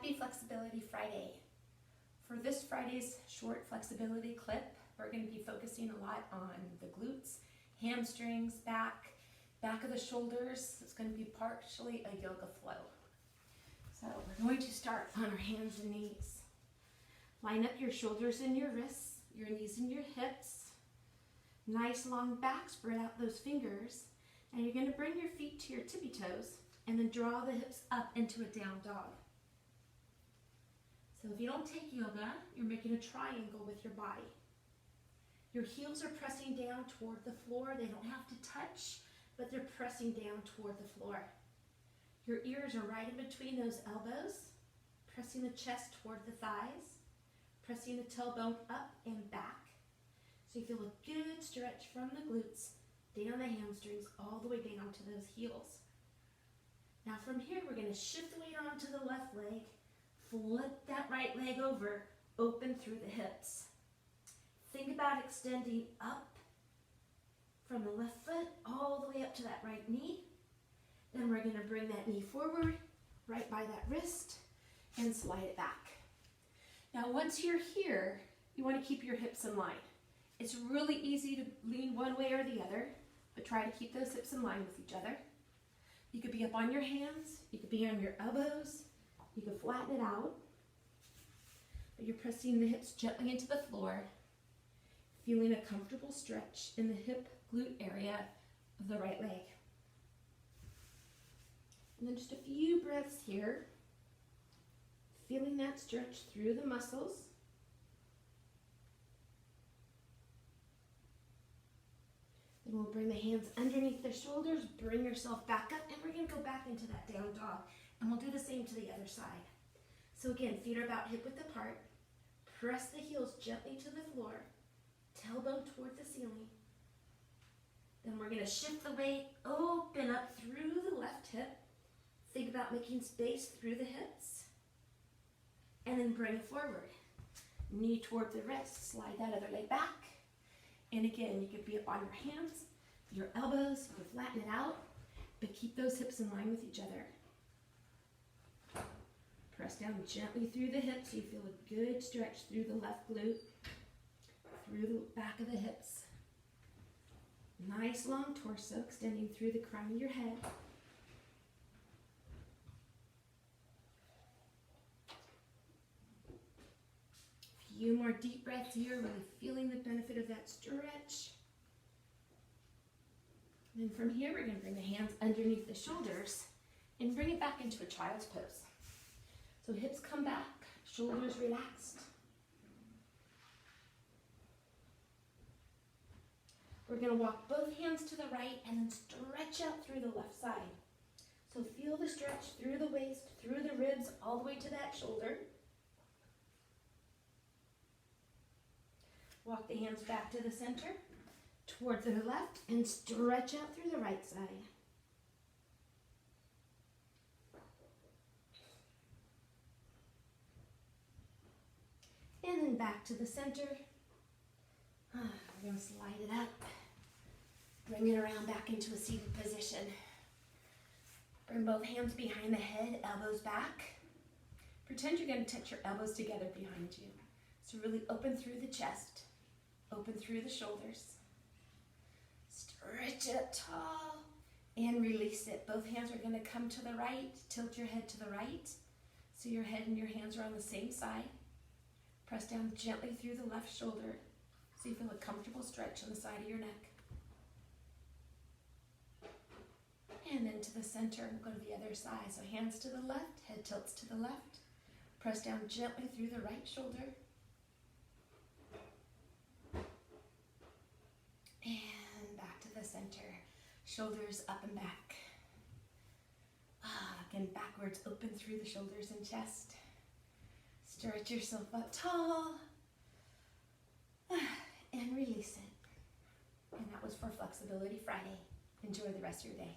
Happy Flexibility Friday. For this Friday's short flexibility clip, we're going to be focusing a lot on the glutes, hamstrings, back of the shoulders. It's going to be partially a yoga flow. So we're going to start on our hands and knees. Line up your shoulders and your wrists, your knees and your hips. Nice long back, spread out those fingers. And you're going to bring your feet to your tippy toes and then draw the hips up into a down dog. So if you don't take yoga, you're making a triangle with your body. Your heels are pressing down toward the floor. They don't have to touch, but they're pressing down toward the floor. Your ears are right in between those elbows, pressing the chest toward the thighs, pressing the tailbone up and back. So you feel a good stretch from the glutes, down the hamstrings, all the way down to those heels. Now from here, we're going to shift the weight onto the left leg, flip that right leg over, open through the hips. Think about extending up from the left foot all the way up to that right knee. Then we're going to bring that knee forward, right by that wrist, and slide it back. Now once you're here, you want to keep your hips in line. It's really easy to lean one way or the other, but try to keep those hips in line with each other. You could be up on your hands, you could be on your elbows, you could flatten it out, but you're pressing the hips gently into the floor, feeling a comfortable stretch in the hip glute area of the right leg. And then just a few breaths here, feeling that stretch through the muscles. Then we'll bring the hands underneath the shoulders, bring yourself back up, and we're going to go back into that down dog. And we'll do the same to the other side. So again, feet are about hip width apart. Press the heels gently to the floor, tailbone toward the ceiling. Then we're going to shift the weight, open up through the left hip. Think about making space through the hips. And then bring it forward. Knee toward the wrist, slide that other leg back. And again, you could be up on your hands, your elbows, you can flatten it out, but keep those hips in line with each other. Press down gently through the hips so you feel a good stretch through the left glute, through the back of the hips. Nice long torso extending through the crown of your head. Few more deep breaths here, really feeling the benefit of that stretch. Then from here, we're going to bring the hands underneath the shoulders and bring it back into a child's pose. So hips come back, shoulders relaxed. We're going to walk both hands to the right and then stretch out through the left side. So feel the stretch through the waist, through the ribs, all the way to that shoulder. Walk the hands back to the center, toward the left, and stretch out through the right side. And then back to the center. We're going to slide it up. Bring it around back into a seated position. Bring both hands behind the head, elbows back. Pretend you're going to touch your elbows together behind you. So really open through the chest. Open through the shoulders. Stretch it up tall and release it. Both hands are going to come to the right. Tilt your head to the right so your head and your hands are on the same side. Press down gently through the left shoulder so you feel a comfortable stretch on the side of your neck. And then to the center and go to the other side. So hands to the left, head tilts to the left. Press down gently through the right shoulder. And back to the center. Shoulders up and back. Again, backwards, open through the shoulders and chest. Stretch yourself up tall. And release it. And that was for Flexibility Friday. Enjoy the rest of your day.